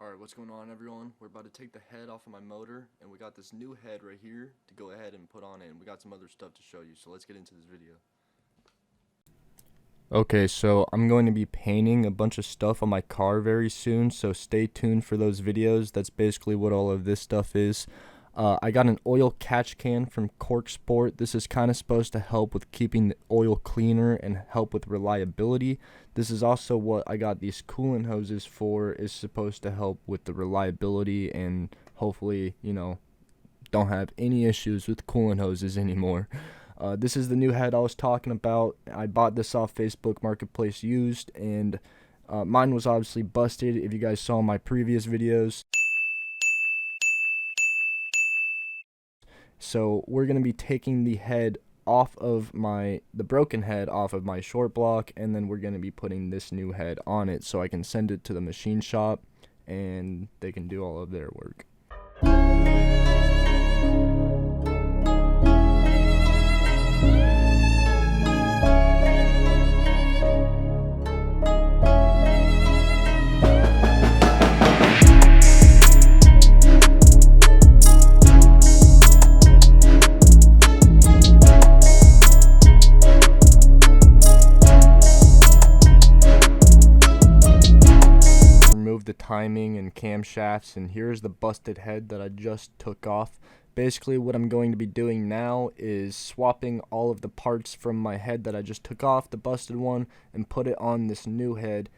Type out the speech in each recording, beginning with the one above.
Alright, what's going on, everyone? We're about to take the head off of my motor, and we got this new head right here to go ahead and put on it, and we got some other stuff to show you, so let's get into this video. Okay, so I'm going to be painting a bunch of stuff on my car very soon, so stay tuned for those videos. That's basically what all of this stuff is. I got an oil catch can from Cork Sport. This is kind of supposed to help with keeping the oil cleaner and help with reliability. This is also what I got these coolant hoses for, is supposed to help with the reliability and hopefully, don't have any issues with coolant hoses anymore. This is the new head I was talking about. I bought this off Facebook Marketplace used, and mine was obviously busted if you guys saw my previous videos. So we're going to be taking the head off of the broken head off of my short block, and then we're going to be putting this new head on it so I can send it to the machine shop and they can do all of their work. The timing and camshafts, and here's the busted head that I just took off. Basically what I'm going to be doing now is swapping all of the parts from my head that I just took off, the busted one, and put it on this new head,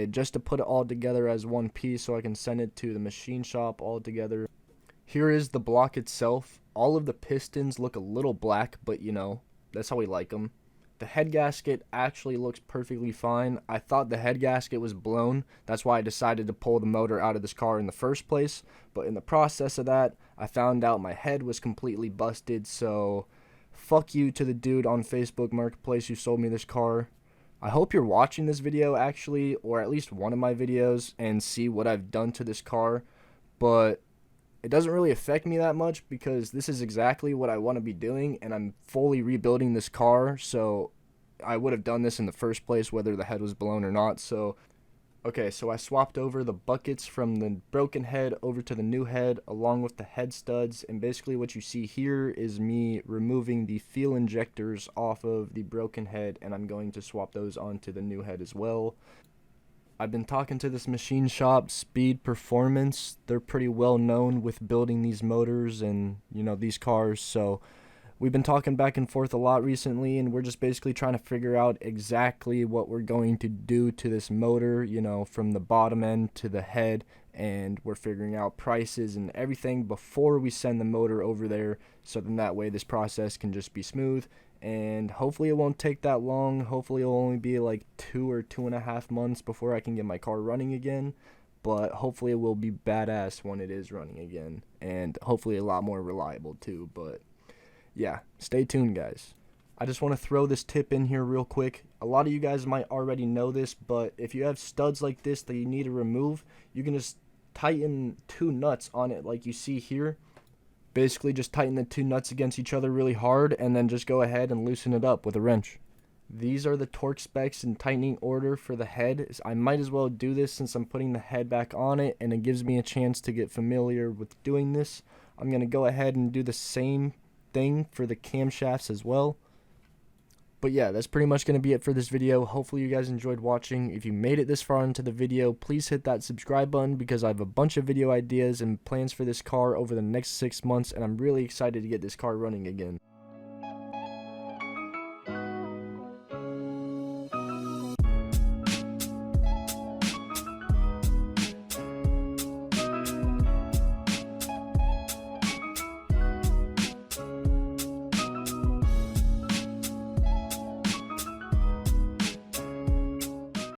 just to put it all together as one piece so I can send it to the machine shop all together. Here is the block itself. All of the pistons look a little black, but that's how we like them. The head gasket actually looks perfectly fine. I thought the head gasket was blown. That's why I decided to pull the motor out of this car in the first place. But in the process of that, I found out my head was completely busted. So fuck you to the dude on Facebook Marketplace who sold me this car. I hope you're watching this video actually, or at least one of my videos, and see what I've done to this car. But it doesn't really affect me that much because this is exactly what I want to be doing, and I'm fully rebuilding this car, so I would have done this in the first place whether the head was blown or not. So I swapped over the buckets from the broken head over to the new head along with the head studs, and basically what you see here is me removing the fuel injectors off of the broken head, and I'm going to swap those onto the new head as well. I've been talking to this machine shop, Speed Performance. They're pretty well known with building these motors and, these cars. So we've been talking back and forth a lot recently, and we're just basically trying to figure out exactly what we're going to do to this motor, from the bottom end to the head. And we're figuring out prices and everything before we send the motor over there, so then that way this process can just be smooth, and hopefully it won't take that long. Hopefully it'll only be like 2 or 2.5 months before I can get my car running again, but hopefully it will be badass when it is running again, and hopefully a lot more reliable too. But yeah, stay tuned, guys. I just want to throw this tip in here real quick. A lot of you guys might already know this, but if you have studs like this that you need to remove, you can just tighten 2 nuts on it like you see here. Basically just tighten the 2 nuts against each other really hard, and then just go ahead and loosen it up with a wrench. These are the torque specs in tightening order for the head. I might as well do this since I'm putting the head back on it, and it gives me a chance to get familiar with doing this. I'm going to go ahead and do the same thing for the camshafts as well. But yeah, that's pretty much going to be it for this video. Hopefully you guys enjoyed watching. If you made it this far into the video, please hit that subscribe button because I have a bunch of video ideas and plans for this car over the next 6 months, and I'm really excited to get this car running again.